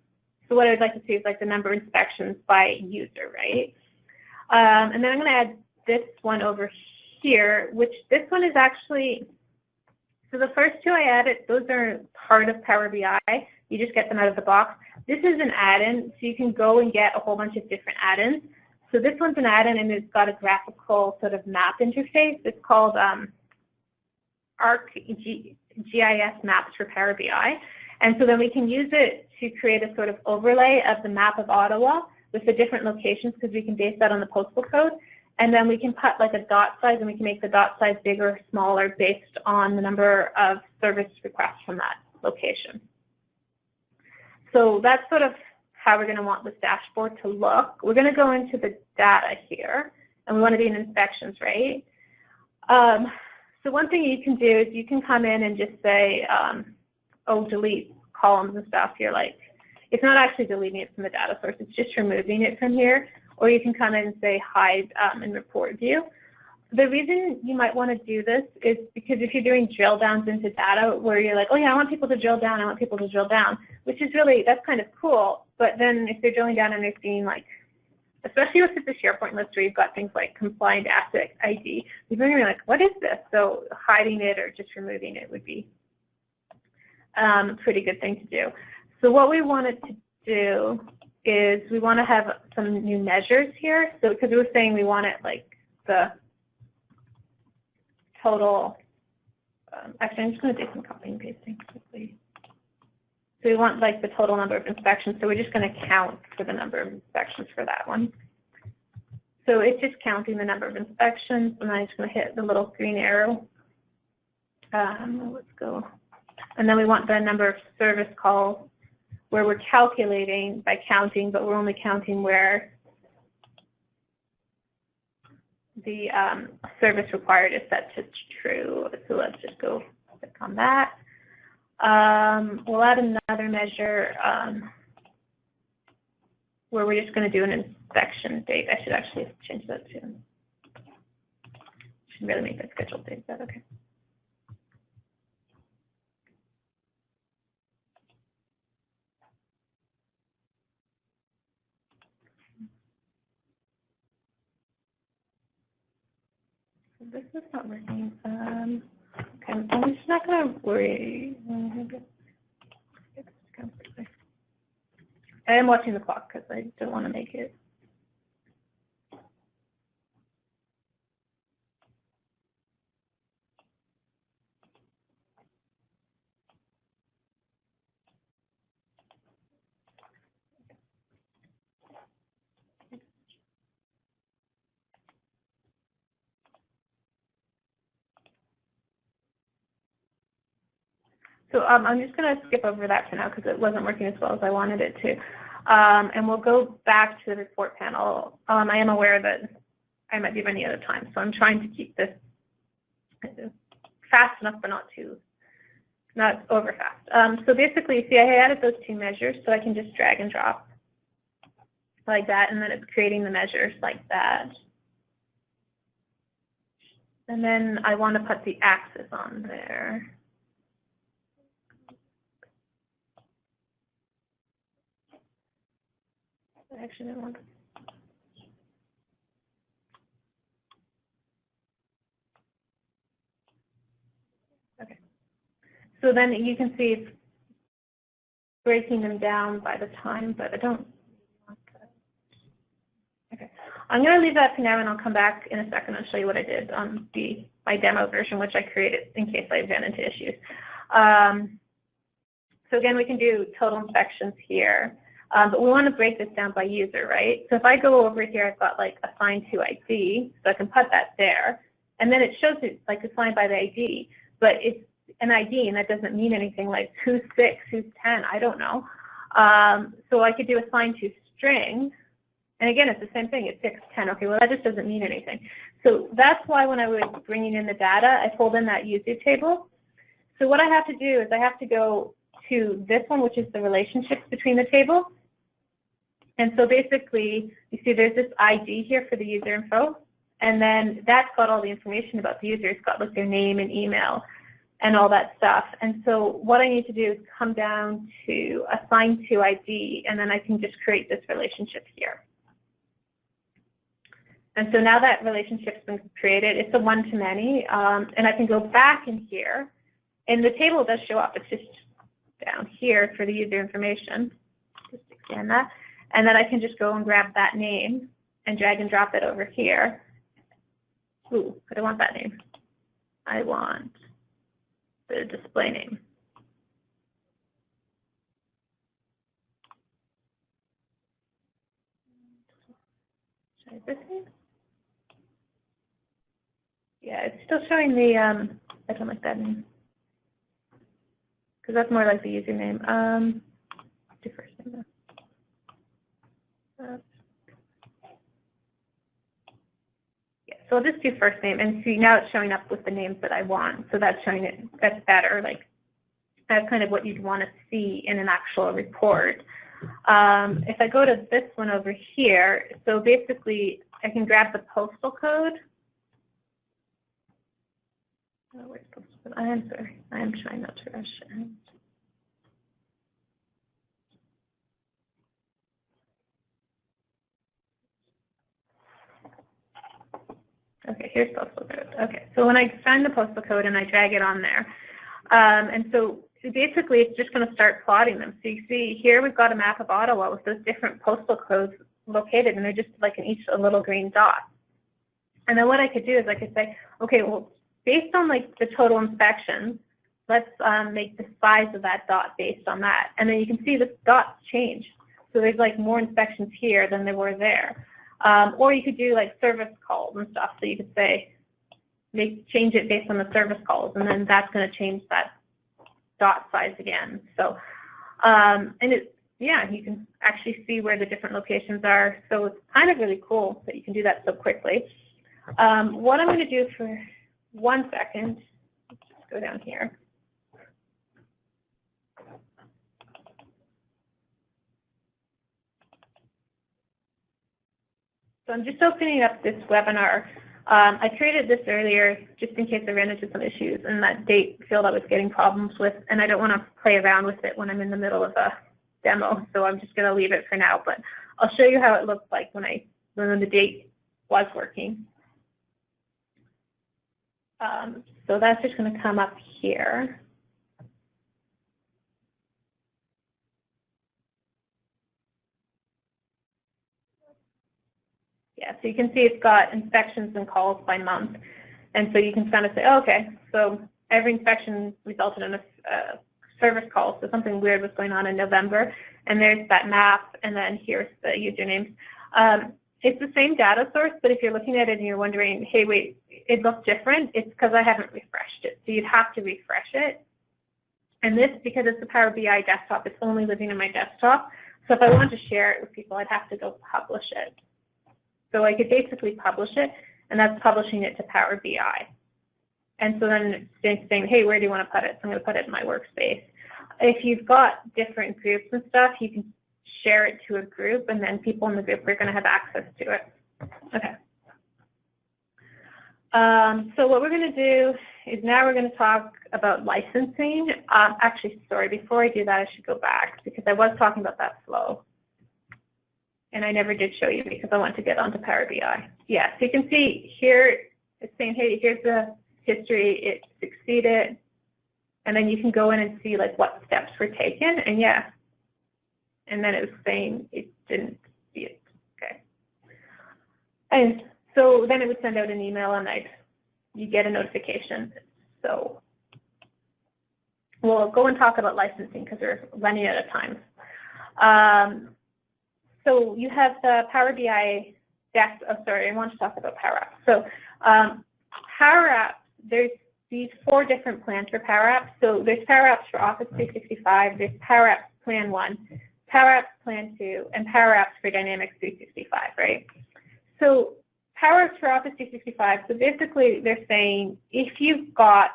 So what I'd like to see is like the number of inspections by user, right? And then I'm going to add this one over here, which this one is actually. So the first two I added, those are part of Power BI. You just get them out of the box. This is an add-in, so you can go and get a whole bunch of different add-ins. So this one's an add-in, and it's got a graphical sort of map interface. It's called GIS Maps for Power BI. And so then we can use it to create a sort of overlay of the map of Ottawa with the different locations, because we can base that on the postal code. And then we can put like a dot size, and we can make the dot size bigger or smaller based on the number of service requests from that location. So that's sort of how we're going to want this dashboard to look. We're going to go into the data here, and we want to be in inspections, right? So one thing you can do is you can come in and just say, oh, delete columns and stuff. You're like, it's not actually deleting it from the data source, it's just removing it from here. Or you can come in and say hide in report view. The reason you might want to do this is because if you're doing drill downs into data where you're like, oh yeah, I want people to drill down, I want people to drill down, which is really, that's kind of cool. But then if they're drilling down and they're seeing like, especially if it's a SharePoint list where you've got things like compliant asset ID, you're going to be like, what is this? So hiding it or just removing it would be a pretty good thing to do. So what we wanted to do is we want to have some new measures here. So because we were saying we want it like the total, actually I'm just going to do some copy and pasting quickly. So we want like the total number of inspections. So we're just going to count for the number of inspections for that one. So it's just counting the number of inspections, and I'm just going to hit the little green arrow. Let's go. And then we want the number of service calls, where we're calculating by counting, but we're only counting where the service required is set to true. So let's just go click on that. We'll add another measure where we're just going to do an inspection date. I should actually change that to. Should really make that scheduled date. Is that okay? This is not working. Okay, I'm just not going to worry. I am watching the clock because I don't want to make it. So I'm just going to skip over that for now because it wasn't working as well as I wanted it to. And we'll go back to the report panel. I am aware that I might be running out of time, so I'm trying to keep this fast enough, but not over fast. So basically, see, I added those two measures, so I can just drag and drop like that, and then it's creating the measures like that. And then I want to put the axis on there. I actually didn't want to. Okay. So then you can see it's breaking them down by the time, but I don't want that. Okay. I'm going to leave that for now, and I'll come back in a second and show you what I did on my demo version, which I created in case I ran into issues. So again, we can do total inspections here. But we want to break this down by user, right? So if I go over here, I've got like assigned to ID, so I can put that there. And then it shows it like assigned by the ID, but it's an ID and that doesn't mean anything, like who's 6, who's 10, I don't know. So I could do assigned to string. And again, it's the same thing, it's 6, 10. Okay, well, that just doesn't mean anything. So that's why when I was bringing in the data, I pulled in that user table. So what I have to do is I have to go to this one, which is the relationships between the tables. And so basically, you see there's this ID here for the user info, and then that's got all the information about the user. It's got like their name and email and all that stuff. And so what I need to do is come down to assign to ID, and then I can just create this relationship here. And so now that relationship's been created, it's a one-to-many, and I can go back in here, and the table does show up. It's just down here for the user information. Just expand that. And then I can just go and grab that name and drag and drop it over here. Ooh, I don't want that name. I want the display name. Should I this name? Yeah, it's still showing the, I don't like that name. Because that's more like the username. Do first name though. Yeah, so I'll just do first name, and see now it's showing up with the names that I want. So that's showing it, that's better. Like that's kind of what you'd want to see in an actual report. If I go to this one over here, so basically I can grab the postal code. Oh, where's postal code? I am sorry, I am trying not to rush. Okay, here's postal code. Okay, so when I find the postal code and I drag it on there, and so basically it's just going to start plotting them. So you see here we've got a map of Ottawa with those different postal codes located, and they're just like in each a little green dot. And then what I could do is I could say, okay, well, based on like the total inspections, let's make the size of that dot based on that. And then you can see the dots change. So there's like more inspections here than there were there. Or you could do like service calls and stuff. So you could say, change it based on the service calls, and then that's going to change that dot size again. So, and yeah, you can actually see where the different locations are. So it's kind of really cool that you can do that so quickly. What I'm going to do for 1 second, let's just go down here. So I'm just opening up this webinar. I created this earlier just in case I ran into some issues in that date field I was getting problems with, and I don't want to play around with it when I'm in the middle of a demo, so I'm just going to leave it for now, but I'll show you how it looks like when the date was working. So that's just going to come up here. Yeah, so you can see it's got inspections and calls by month. And so you can kind of say, oh, okay, so every inspection resulted in a service call, so something weird was going on in November. And there's that map, and then here's the usernames. It's the same data source, but if you're looking at it and you're wondering, hey, wait, it looks different, it's because I haven't refreshed it. So you'd have to refresh it. And this, because it's a Power BI desktop, it's only living in my desktop. So if I wanted to share it with people, I'd have to go publish it. So I could basically publish it, and that's publishing it to Power BI. And so then it's saying, hey, where do you want to put it? So I'm going to put it in my workspace. If you've got different groups and stuff, you can share it to a group, and then people in the group are going to have access to it. Okay. So what we're going to do is now we're going to talk about licensing. Actually, sorry, before I do that, I should go back because I was talking about that flow. And I never did show you because I want to get onto Power BI. Yeah, so you can see here, it's saying, hey, here's the history, it succeeded. And then you can go in and see like what steps were taken, and yeah. And then it was saying it didn't see it, okay. And so then it would send out an email and you get a notification. So we'll go and talk about licensing because we're running out of time. So you have the Power BI desk. Oh, sorry, I want to talk about Power Apps. So Power Apps, there's these 4 different plans for Power Apps. So there's Power Apps for Office 365, there's Power Apps Plan 1, Power Apps Plan 2, and Power Apps for Dynamics 365, right? So Power Apps for Office 365, so basically they're saying if you've got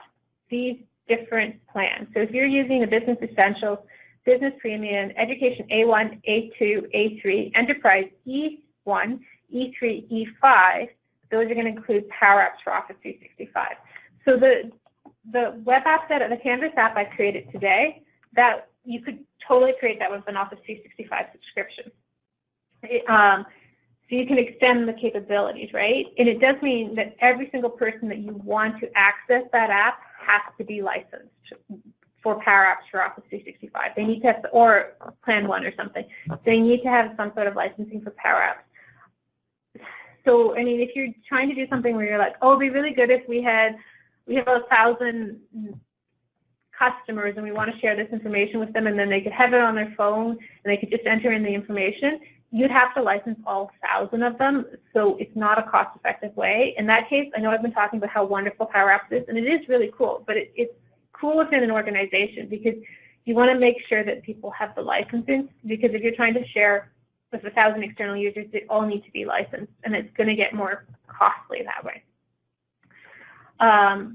these different plans, so if you're using the Business Essentials, Business Premium, Education A1, A2, A3, Enterprise E1, E3, E5, those are going to include Power Apps for Office 365. So the web app the Canvas app I created today, that you could totally create that with an Office 365 subscription. So you can extend the capabilities, right? And it does mean that every single person that you want to access that app has to be licensed for Power Apps for Office 365. They need to have, or Plan 1 or something. They need to have some sort of licensing for Power Apps. So, I mean, if you're trying to do something where you're like, oh, it'd be really good if we have 1,000 customers and we want to share this information with them, and then they could have it on their phone and they could just enter in the information, you'd have to license all 1,000 of them, so it's not a cost-effective way. In that case, I know I've been talking about how wonderful Power Apps is, and it is really cool, but it's cool within an organization because you want to make sure that people have the licensing, because if you're trying to share with 1,000 external users, they all need to be licensed, and it's going to get more costly that way.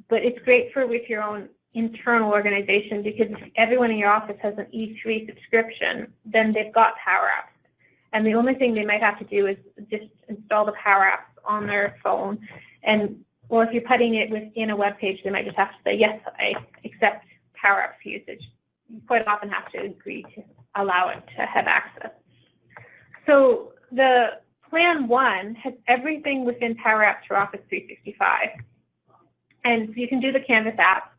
But it's great for with your own internal organization, because if everyone in your office has an E3 subscription, then they've got Power Apps. And the only thing they might have to do is just install the Power Apps on their phone. And, or if you're putting it within a web page, they might just have to say, yes, I accept Power Apps usage. You quite often have to agree to allow it to have access. So the Plan 1 has everything within Power Apps for Office 365. And so you can do the Canvas app,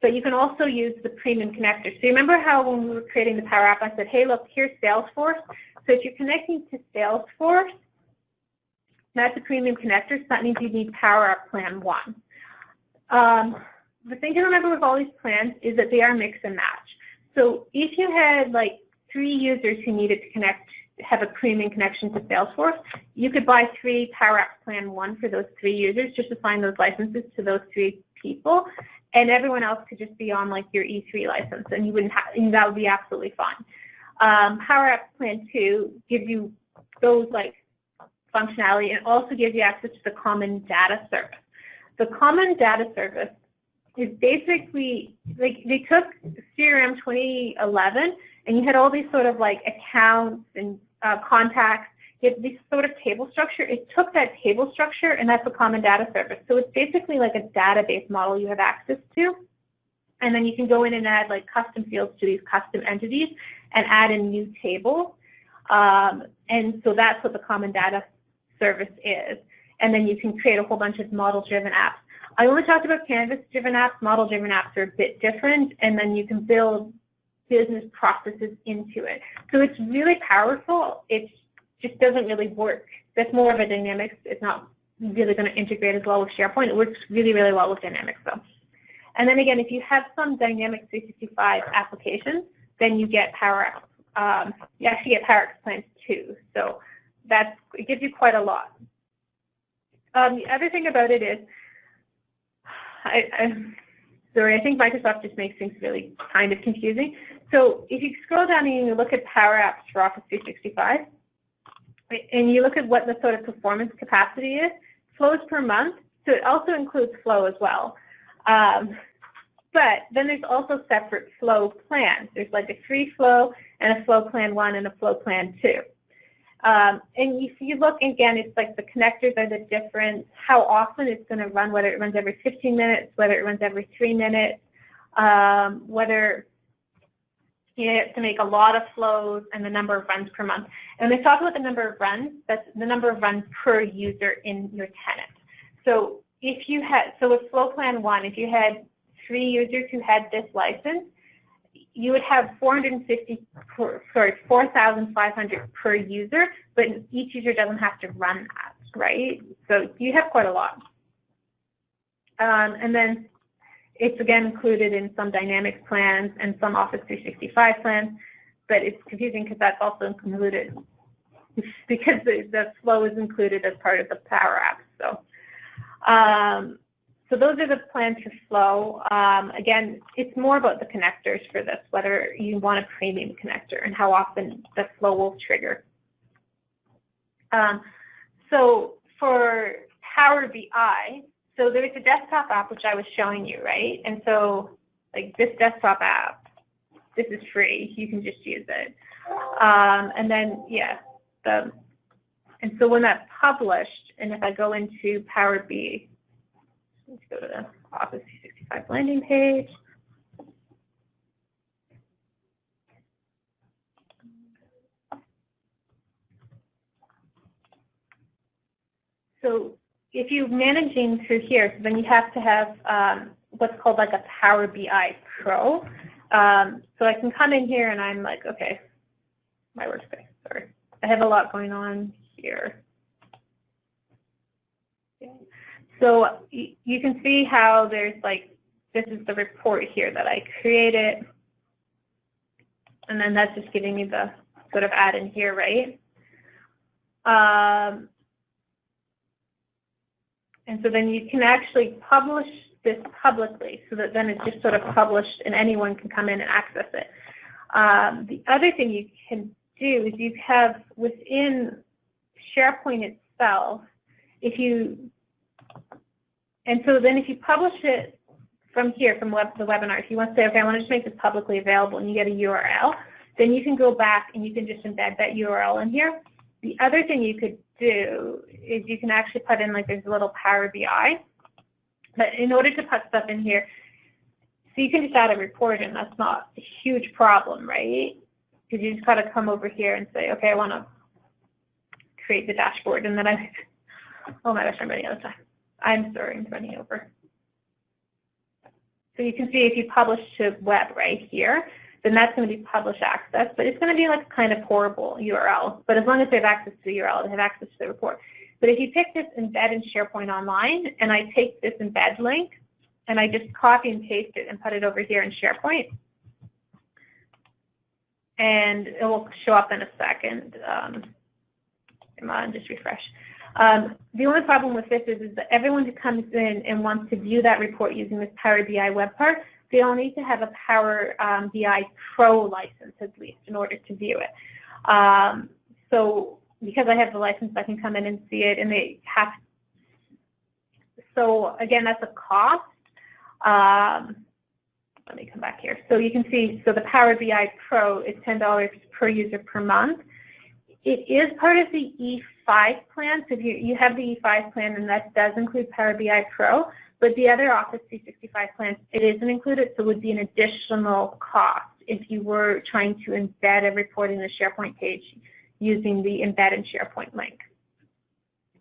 but you can also use the premium connector. So you remember how when we were creating the Power App, I said, hey, look, here's Salesforce. So if you're connecting to Salesforce, that's a premium connector, so that means you need Power App Plan 1. The thing to remember with all these plans is that they are mix and match. So if you had like 3 users who needed to have a premium connection to Salesforce, you could buy 3 Power Apps Plan 1 for those 3 users, just assign those licenses to those 3 people, and everyone else could just be on like your E3 license, and you wouldn't have, and that would be absolutely fine. Power Apps Plan 2 gives you those like functionality, and also gives you access to the Common Data Service. The Common Data Service is basically, like, they took CRM 2011, and you had all these sort of like accounts and contacts. You have this sort of table structure. It took that table structure, and that's a Common Data Service. So it's basically like a database model you have access to. And then you can go in and add like custom fields to these custom entities and add in new tables. And so that's what the Common Data Service is. And then you can create a whole bunch of model-driven apps. I only talked about canvas-driven apps. Model-driven apps are a bit different, and then you can build business processes into it. So it's really powerful. It just doesn't really work. That's more of a Dynamics. It's not really going to integrate as well with SharePoint. It works really, really well with Dynamics, though. And then again, if you have some Dynamics 365 applications, then you get Power Apps. You actually get Power Apps plans too. So it gives you quite a lot. The other thing about it is, sorry, I think Microsoft just makes things really kind of confusing. So if you scroll down and you look at Power Apps for Office 365, and you look at what the sort of performance capacity is, flows per month, so it also includes flow as well. But then there's also separate flow plans. There's like a free flow and a flow plan 1 and a flow plan 2. And if you look again, it's like the connectors are the difference, how often it's going to run, whether it runs every 15 minutes, whether it runs every 3 minutes, whether you have to make a lot of flows, and the number of runs per month. And when they talk about the number of runs, that's the number of runs per user in your tenant. So if you had, so with flow plan 1, if you had 3 users who had this license, you would have 4,500 per user, but each user doesn't have to run that, right? So you have quite a lot. And then it's again included in some Dynamics plans and some Office 365 plans, but it's confusing because that's also included because the flow is included as part of the Power Apps. So those are the plans for flow. Again, it's more about the connectors for this, whether you want a premium connector and how often the flow will trigger. So for Power BI, so there's a desktop app which I was showing you, right? And so like this desktop app, this is free. You can just use it. And then, yeah, and so when that's published, and if I go into Power BI, let's go to the Office 365 landing page. So if you're managing through here, so then you have to have what's called like a Power BI Pro. So I can come in here and I'm like, okay, my workspace, sorry. I have a lot going on here. So you can see how there's like, this is the report here that I created. And then that's just giving me the sort of add in here, right? And so then you can actually publish this publicly so that then it's just sort of published and anyone can come in and access it. The other thing you can do is you have within SharePoint itself, and so then if you publish it from here, from the webinar, if you want to say, okay, I want to just make this publicly available and you get a URL, then you can go back and you can just embed that URL in here. The other thing you could do is you can actually put in, like, there's a little Power BI. But in order to put stuff in here, so you can just add a report in. That's not a huge problem, right? Because you just got to come over here and say, okay, I want to create the dashboard. And then oh my gosh, I'm running out of time. I'm sorry, I'm running over. So you can see if you publish to web right here, then that's going to be publish access, but it's going to be like kind of horrible URL. But as long as they have access to the URL, they have access to the report. But if you pick this embed in SharePoint Online, and I take this embed link, and I just copy and paste it and put it over here in SharePoint, and it will show up in a second. Come on, just refresh. The only problem with this is that everyone who comes in and wants to view that report using this Power BI web part, they all need to have a Power BI Pro license at least in order to view it. So because I have the license, I can come in and see it, and they have. So again, that's a cost. Let me come back here. So you can see, so the PowerBI Pro is $10 per user per month. It is part of the E5 plan. So if you have the E5 plan, and that does include PowerBI Pro, but the other Office 365 plans, it isn't included, so it would be an additional cost if you were trying to embed a report in the SharePoint page using the Embed in SharePoint link.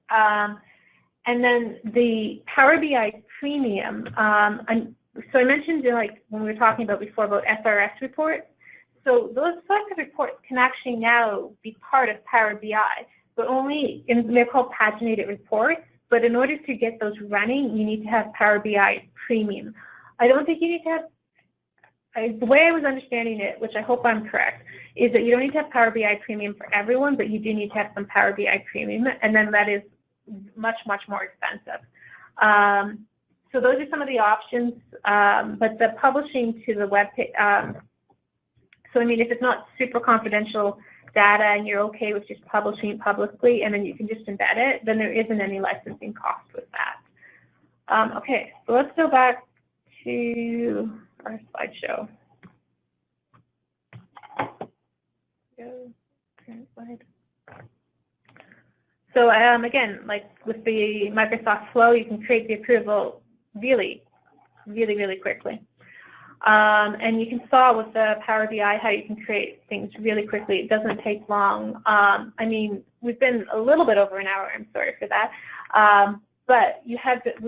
And then the PowerBI Premium, so I mentioned like when we were talking about before about SRS reports. So those selected reports can actually now be part of Power BI, but only they're called paginated reports. But in order to get those running, you need to have Power BI Premium. I don't think you need to have, the way I was understanding it, which I hope I'm correct, is that you don't need to have Power BI Premium for everyone, but you do need to have some Power BI Premium, and then that is much, much more expensive. So those are some of the options, but the publishing to the web page, so I mean, if it's not super confidential data and you're okay with just publishing it publicly and then you can just embed it, then there isn't any licensing cost with that. Okay, so let's go back to our slideshow. So again, like with the Microsoft Flow, you can create the approval really quickly. And you can saw with the Power BI how you can create things really quickly. It doesn't take long. I mean, we've been a little bit over an hour. I'm sorry for that. But we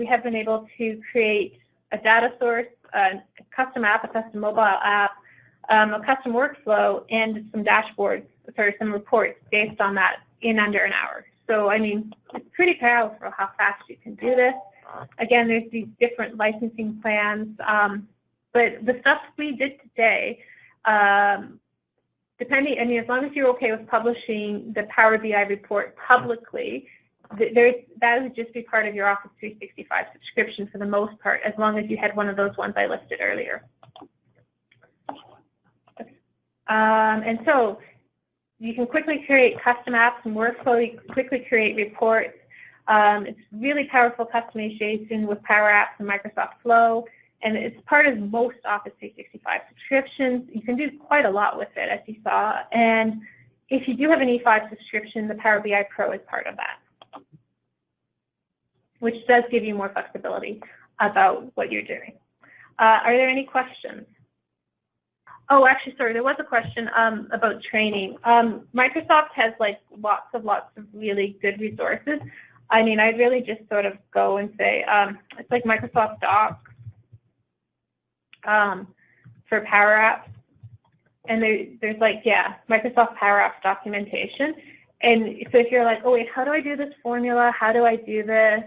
have been able to create a data source, a custom app, a custom mobile app, a custom workflow, and some dashboards, some reports based on that in under an hour. So, I mean, it's pretty powerful how fast you can do this. Again, there's these different licensing plans. But the stuff we did today, depending, I mean, as long as you're okay with publishing the Power BI report publicly, that would just be part of your Office 365 subscription for the most part, as long as you had one of those ones I listed earlier. And so you can quickly create custom apps and workflow. You can quickly create reports. It's really powerful customization with Power Apps and Microsoft Flow. And it's part of most Office 365 subscriptions. You can do quite a lot with it, as you saw. And if you do have an E5 subscription, the Power BI Pro is part of that, which does give you more flexibility about what you're doing. Are there any questions? Oh, actually, sorry, there was a question about training. Microsoft has like lots of really good resources. I mean, I'd really just sort of go and say, it's like Microsoft Docs, for Power Apps, and there's like, yeah, Microsoft Power Apps documentation. And so if you're like, oh wait, how do I do this formula? How do I do this?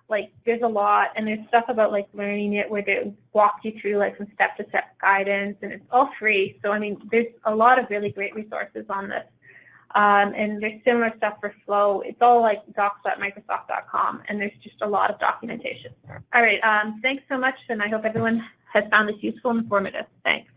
Like, there's a lot, and there's stuff about like learning it where they walk you through like some step-to-step guidance, and it's all free. So I mean, there's a lot of really great resources on this. And there's similar stuff for Flow. It's all like docs.microsoft.com, and there's just a lot of documentation. All right, thanks so much, and I hope everyone has found this useful and informative. Thanks.